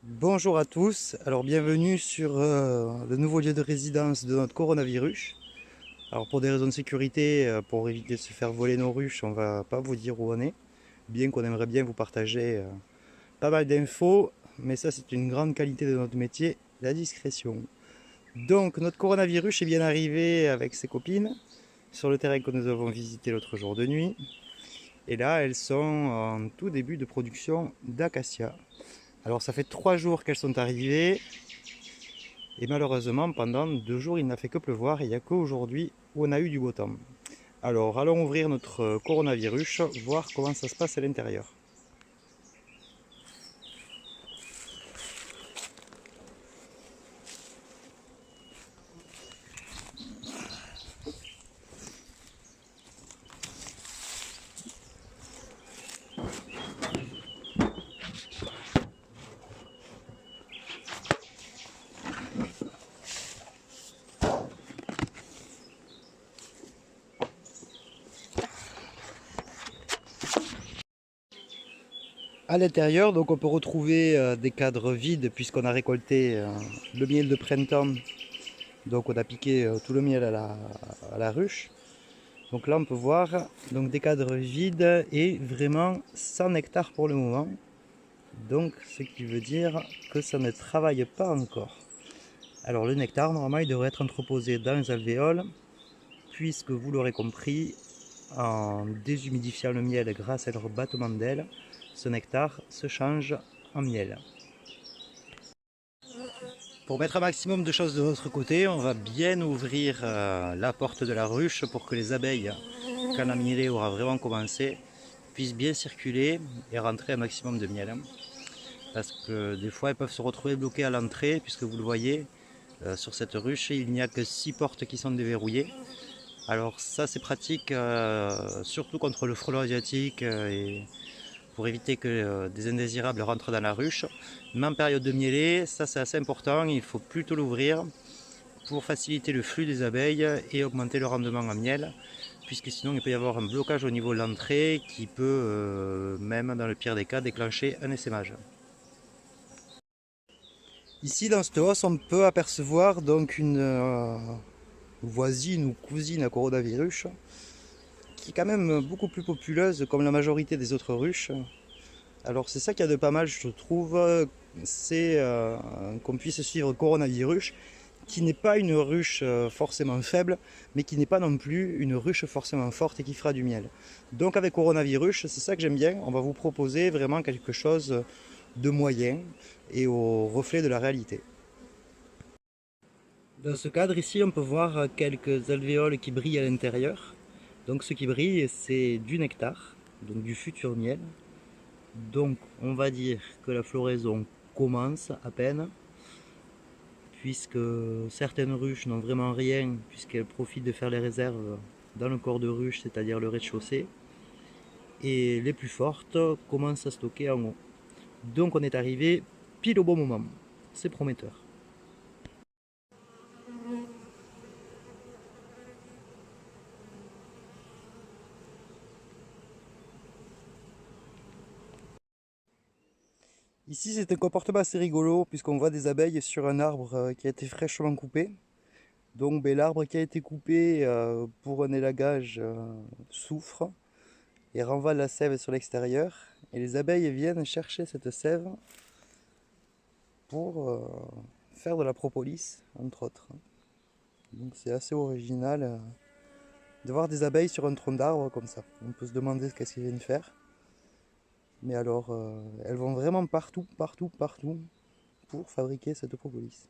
Bonjour à tous, alors bienvenue sur le nouveau lieu de résidence de notre coronavirus. Alors pour des raisons de sécurité, pour éviter de se faire voler nos ruches, on va pas vous dire où on est, bien qu'on aimerait bien vous partager pas mal d'infos, mais ça c'est une grande qualité de notre métier, la discrétion. Donc notre coronavirus est bien arrivé avec ses copines sur le terrain que nous avons visité l'autre jour de nuit. Et là elles sont en tout début de production d'acacia. Alors ça fait 3 jours qu'elles sont arrivées. Et malheureusement, pendant 2 jours, il n'a fait que pleuvoir et il n'y a qu'aujourd'hui où on a eu du beau temps. Alors, allons ouvrir notre coronavirus, voir comment ça se passe à l'intérieur. À l'intérieur, donc on peut retrouver des cadres vides puisqu'on a récolté le miel de printemps. Donc on a piqué tout le miel à la ruche. Donc là on peut voir donc des cadres vides et vraiment sans nectar pour le moment. Donc ce qui veut dire que ça ne travaille pas encore. Alors le nectar normalement il devrait être entreposé dans les alvéoles puisque vous l'aurez compris, en déshumidifiant le miel grâce à leur battement d'ailes, ce nectar se change en miel. Pour mettre un maximum de choses de notre côté, on va bien ouvrir la porte de la ruche pour que les abeilles, quand la mielée aura vraiment commencé, puissent bien circuler et rentrer un maximum de miel. Parce que des fois elles peuvent se retrouver bloquées à l'entrée, puisque vous le voyez, sur cette ruche, il n'y a que 6 portes qui sont déverrouillées. Alors ça c'est pratique surtout contre le frelon asiatique et pour éviter que des indésirables rentrent dans la ruche. Mais en période de mielée, ça c'est assez important, il faut plutôt l'ouvrir pour faciliter le flux des abeilles et augmenter le rendement en miel, puisque sinon il peut y avoir un blocage au niveau de l'entrée qui peut même dans le pire des cas déclencher un essaimage. Ici dans cette hausse on peut apercevoir donc une voisine ou cousine à coronavirus qui est quand même beaucoup plus populeuse comme la majorité des autres ruches. Alors c'est ça qu'il y a de pas mal je trouve, c'est qu'on puisse suivre coronavirus qui n'est pas une ruche forcément faible, mais qui n'est pas non plus une ruche forcément forte et qui fera du miel. Donc avec coronavirus, c'est ça que j'aime bien, on va vous proposer vraiment quelque chose de moyen et au reflet de la réalité. Dans ce cadre ici, on peut voir quelques alvéoles qui brillent à l'intérieur. Donc ce qui brille, c'est du nectar, donc du futur miel. Donc on va dire que la floraison commence à peine, puisque certaines ruches n'ont vraiment rien, puisqu'elles profitent de faire les réserves dans le corps de ruche, c'est-à-dire le rez-de-chaussée. Et les plus fortes commencent à stocker en haut. Donc on est arrivé pile au bon moment. C'est prometteur. Ici c'est un comportement assez rigolo puisqu'on voit des abeilles sur un arbre qui a été fraîchement coupé. Donc ben, l'arbre qui a été coupé pour un élagage souffre et renvoie de la sève sur l'extérieur. Et les abeilles viennent chercher cette sève pour faire de la propolis, entre autres. Donc c'est assez original de voir des abeilles sur un tronc d'arbre comme ça. On peut se demander qu'est-ce qu'ils viennent faire. Mais alors, elles vont vraiment partout, partout, partout pour fabriquer cette propolis.